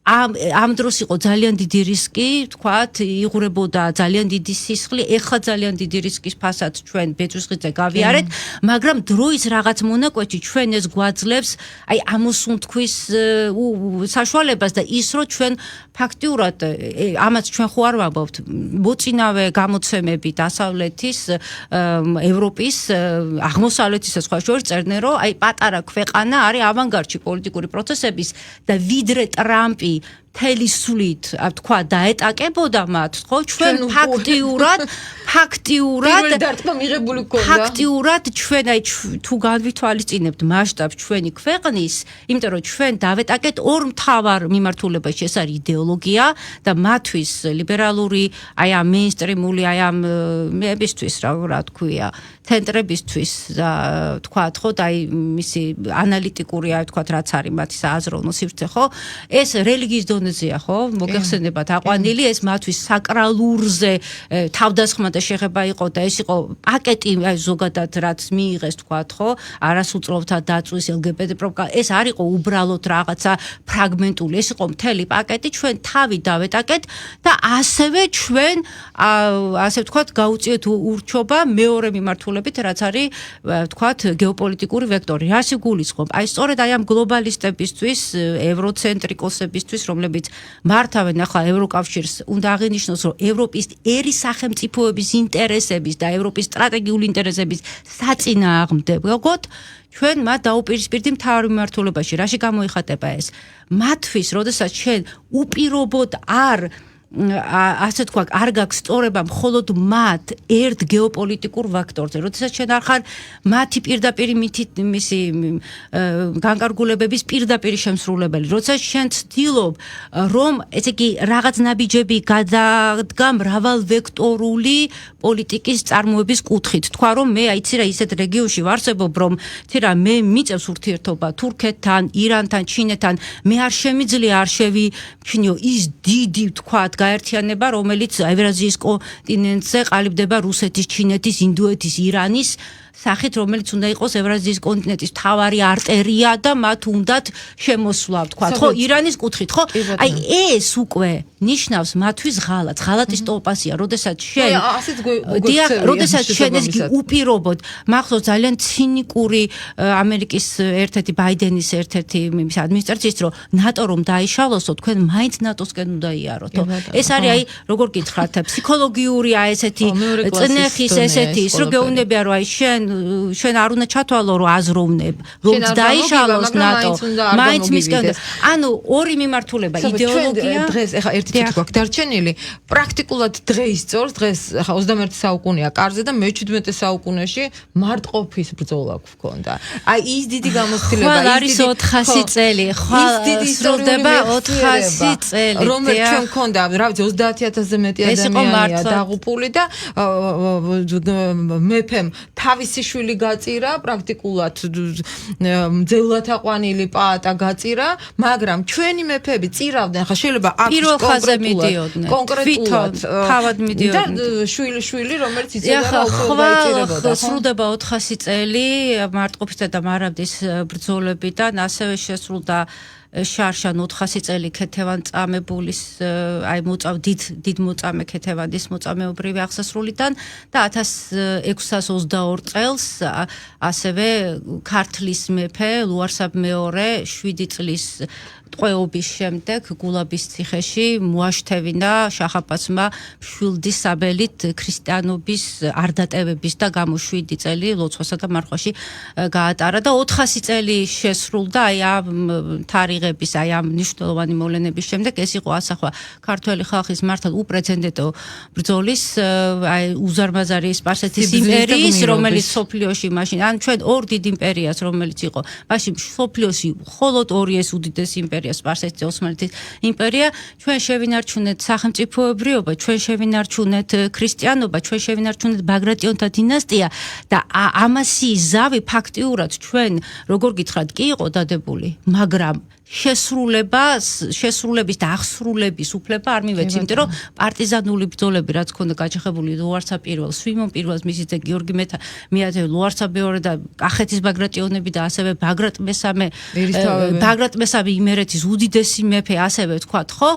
ამ დროს იყო ძალიან დიდი რისკი, ვთქვათ, იღურებოდა ძალიან დიდი სისხლი, ეხლა ძალიან დიდი რისკის ფასად ჩვენ ბეწვის ხიდზე გავიარეთ, მაგრამ დროის რაღაც მონაკვეთში ჩვენ ეს გვაძლევს აი ამოსუნთქვის საშუალებას და ის რომ ჩვენ ფაქტიურად ამაც ჩვენ ხო არ ვამბობთ, მოწინავე გამოცემები დასავლეთის, ევროპის, აღმოსავლეთის და სხვა შორის წერდნენ, რომ აი პატარა ქვეყანა არის ავანგარდში პოლიტიკური პროცესების და ვიდრე ტრამპი მთელი სულით, თქვა, დაეტაკებოდა მათ, ხო, ჩვენ ფაქტიურად ჩვენ აი თუ განვითვალისწინებთ მასშტაბს ჩვენი ქვეყნის, იმიტომ რომ ჩვენ დავეტაკეთ ორ მთავარ მიმართულებაში, ეს არის იდეოლოგია და მათთვის ლიბერალური, აი ამ მეინსტრიმული, აი ამ მეებისთვის, რა თქვია, ცენტრებისთვის და თქვა, ხო, და აი მისი ანალიტიკური, აი თქვა, რაც არის მათი სააზროვნო სივრცე, ხო, ეს რელიგიის დონეზეა, ხო, მოგეხსენებათ აყვანილი, ეს მათთვის საკრალურზე თავდასხმა და შეხება იყო და ეს იყო პაკეტი, აი ზოგადად რაც მიიღეს, თქვა, ხო, არასრულწლოვთა დაწვის LGBT პროგრამა, ეს არ იყო უბრალოდ რაღაცა ფრაგმენტული, ეს იყო მთელი პაკეტი, ჩვენ თავი დავეტაკეთ და ასევე ჩვენ ასე ვთქვათ, გაუწიეთ ურჩობა მეორე მიმართულებით, რაც არის, ვთქვათ, გეოპოლიტიკური ვექტორი. რას იგულისხმობ? აი სწორედ აი ამ გლობალისტებისთვის, ევროცენტრიკოსებისთვის, რომლებიც მართავენ ახლა ევროკავშირს, უნდა აღინიშნოს, რომ ევროპის ერის სახელმწიფოების ინტერესების და ევროპის სტრატეგიული ინტერესების საწინააღმდეგოდ ჩვენ მათ დაუპირისპირდი მთავარ მიმართულებაში. რაში გამოიხატება ეს? მათთვის, როდესაც ჩვენ უპირობოდ არ ასე თქვა, არ გაქვს სწორება მხოლოდ მათ ერთ გეოპოლიტიკურ ვაქტორზე. როდესაც შენ არ ხარ მათი პირდაპირი მისი განკარგულებების პირდაპირი შემსრულებელი. როდესაც შენ ცდილობ, რომ ესე იგი რაღაც ნაბიჯები გადადგა მრავალ ვექტორული პოლიტიკის წარმოების კუთხით. თქვა, რომ მე აიცი რა ისეთ რეგიონში ვარსებობ, რომ იცი რა მე მიწევს ურთიერთობა თურქეთთან, ირანთან, ჩინეთთან, მე არ შემიძლია არ შევიჩინიო ის დიდი თქვათ გაერთიანება, რომელიც ევრაზიის კონტინენტზე ყალიბდება რუსეთის, ჩინეთის, ინდოეთის, ირანის სახით, რომელიც უნდა იყოს ევრაზიის კონტინენტის მთავარი არტერია და მათ უნდათ შემოსვლა, თქვა, ხო, ირანის კუთხით, ხო? აი ეს უკვე ნიშნავს მათთვის ღალატს, ღალატის ტოპასია, როდესაც შენ როდესაც შენ ეს უპირობოდ, მახსოვს ძალიან ცინიკური ამერიკის ერთ-ერთი ბაიდენის ერთ-ერთი იმის ადმინისტრაციის, რომ ნატო რომ დაიშალოსო, თქვენ მაინც ნატოსკენ უნდა იაროთო. ეს არის აი, როგორ გითხრათ, ფსიქოლოგიური აი ესეთი წნეხის ესეთი, ის რომ გეუბნებია, რომ აი შენ არ უნდა ჩათვალო, რომ აზროვნებ, რომ დაიშალოს ნატო, მაინც მისკენ. ანუ ორი მიმართულება, იდეოლოგია. დღეს ეხა ერთი თითი გვაქვს დარჩენილი, პრაქტიკულად დღეისწორს, დღეს ეხა 21 საუკუნეა კარზე და მე-17 საუკუნეში მარტყოფის ბრძოლა გვქონდა. აი ის დიდი გამოცდილება, არის 400 წელი, ხვალ სრულდება 400 წელი. რომელიც ჩვენ გქონდა, რა ვიცი 30000-ზე მეტი ადამიანია დაღუპული და მეფემ თავისი შვილი გაწირა, პრაქტიკულად ძელათაყვანილი პაატა გაწირა, მაგრამ ჩვენი მეფეები წირავდნენ, ხა შეიძლება კონკრეტულად თავად მიდიოდნენ და შვილი რომელიც იწევდა დაიჭირებოდა. სრულდება 400 წელი მარტყოფისა და მარაბდის ბრძოლებიდან, ასევე შესრულდა შარშან 400 წელი ქეთევან-წამებულის აი დიდ მოწამე ქეთევანის მოწამეობრივი აღსასრულიდან და 1622 წელს ასევე ქართლის მეფე ლუარსაბ მეორე 7 წლის ტყვეობის შემდეგ გულაბის ციხეში მოაშთევინა შაჰ-აბასმა მშვილდის საბელით ქრისტიანობის არდატევების და გამო 7 წელი ლოცვასა და მარხვაში გაატარა და 400 წელი შესრულდა აი ამ თარიღების აი ამ მნიშვნელოვანი მოვლენების შემდეგ. ეს იყო ასახვა ქართველი ხალხის მართალ უპრეცედენტო ბრძოლის აი უზარმაზარი სპარსეთის იმპერიის, რომელიც სოფლიოში მაშინ ან ჩვენ ორ დიდ იმპერიას, რომელიც იყო მაშინ სოფლიოში მხოლოდ ორი ეს უდიდეს იმპერია სპარსეთის ოსმალეთის იმპერია, ჩვენ შევინარჩუნეთ სახელმწიფოებრიობა, ჩვენ შევინარჩუნეთ ქრისტიანობა, ჩვენ შევინარჩუნეთ ბაგრატიონთა დინასტია და ამასი ზავი ფაქტიურად ჩვენ როგორ გითხრათ კი იყო დადებული, მაგრამ შესრულების და აღსრულების უფლება არ მივეცი, იმიტომ რომ პარტიზანული ბრძოლები რაც ქონდა გაჩეხებული ლუარსაბ პირველს, სვიმონ პირველს, მისი ძე გიორგი მეათე, ლუარსაბ მეორე და კახეთის ბაგრატიონები და ასევე ბაგრატ მესამე იმერეთის უდიდესი მეფე, ასევე ვთქვათ, ხო?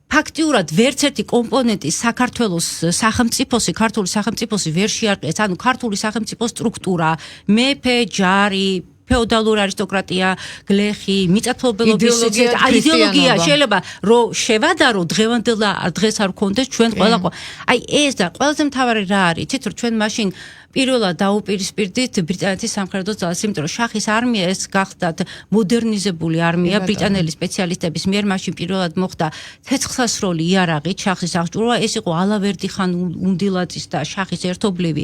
ფაქტიურად ვერც ერთი კომპონენტი საქართველოს სახელმწიფოსი, ქართული სახელმწიფოსი ვერ შეარყიეს, ანუ ქართული სახელმწიფოს სტრუქტურა, მეფე, ჯარი, ფეოდალური არისტოკრატია, გლეხი, მიწათმფლობელობის იდეოლოგია შეიძლება რომ შევადარო დღევანდელ დღეს არ გქონდეს ჩვენ ყველა. აი ეს და ყველაზე მთავარი რა არის, თითქოს რომ ჩვენ მაშინ პირველად დაუპირისპირდით ბრიტანეთის სამხედრო ძალას, იმიტომ რომ შაჰის არმია ეს გახდათ მოდერნიზებული არმია ბრიტანელი სპეციალისტების მიერ. მაშინ პირველად მოხდა ცეცხლსასროლი იარაღით შაჰის აღჭურვა. ეს იყო ალავერდი ხან უნდილაძის და შაჰის ერთობლივი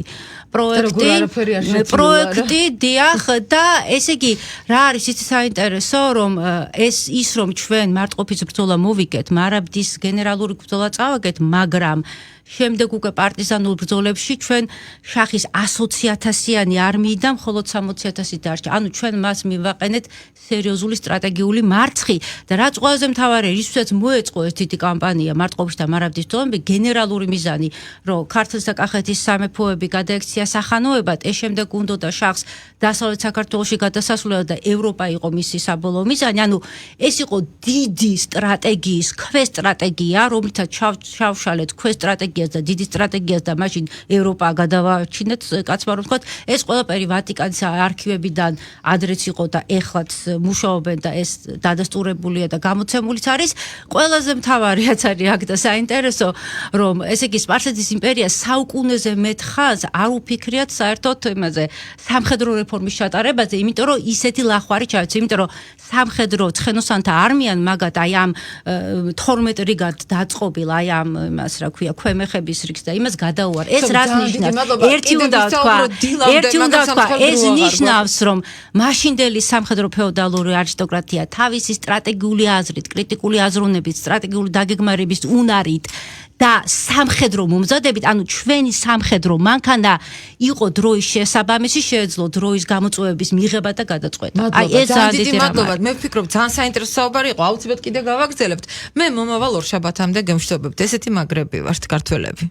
პროექტი დიახ და ესე იგი რა არის ის საინტერესო, რომ ის რომ ჩვენ მარტყოფის ბრძოლა მოვიგეთ, მარაბდის გენერალური ბრძოლა წავაგეთ, მაგრამ შემდეგ უკვე პარტიზანულ ბრძოლებში ჩვენ შაჰის 120,000-იანი არმიიდან მხოლოდ 60,000 დარჩა. ანუ ჩვენ მას მივაყენეთ სერიოზული სტრატეგიული მარცხი და რაც ყველაზე მთავარია, რისთვისაც მოეწყო ეს დიდი კამპანია მარტყოფის და მარაბდის ბრძოლები, გენერალური მიზანი, რომ ქართლის და კახეთის სამეფოები გადაექცია სახანოებად, ეს შემდეგ უნდოდა შაჰს დასავლეთ საქართველოში გადასასვლელად და ევროპა იყო მისი საბოლოო მიზანი. ანუ ეს იყო დიდი სტრატეგიის, ქვესტრატეგია, რომლითაც შავშალეთ ქვესტრატეგია სტრატეგიას და დიდი სტრატეგიას და მაშინ ევროპა გადავაჩინეთ კაცმა რომ ვთქვათ, ეს ყველაფერი ვატიკანის არქივებიდან ადრეც იყო და ეხლაც მუშაობენ და ეს დადასტურებულია და გამოცემულიც არის. ყველაზე მთავარიაც არის აქ და საინტერესო, რომ ესე იგი სპარსეთის იმპერია საუკუნეზე მეტ ხანს არ უფიქრიათ საერთოდ იმაზე სამხედრო რეფორმის ჩატარებაზე, იმიტომ რომ ისეთი ლახვარი ჩავეცე, იმიტომ რომ სამხედრო ცხენოსანთა არმიან მაგათ აი ამ 12 რიგად დაწყობილ აი ამ იმას რა ქვია ქვემეხების რიგს და იმას გადაუარ. ეს რას ნიშნავს? ერთი უნდა თქვა, ეს ნიშნავს, რომ მაშინდელი სამხედრო ფეოდალური არისტოკრატია თავისი სტრატეგიული აზრით, კრიტიკული აზროვნებით, სტრატეგიული დაგეგმარების უნარით და სამხედრო მომზადებით, ანუ ჩვენი სამხედრო მანქანა იყო დროის შესაბამისი, შეეძლო დროის გამოწვევების მიღება და გადაწყვეტა. აი ეს ძალიან დიდი მადლობა. მე ვფიქრობ, ძალიან საინტერესო საუბარი იყო, აუცილებლად კიდე გავაგრძელებთ. მე მომავალ ორშაბათამდე გემშვიდობებთ. ესეთი მაგრები ვართ ქართველები.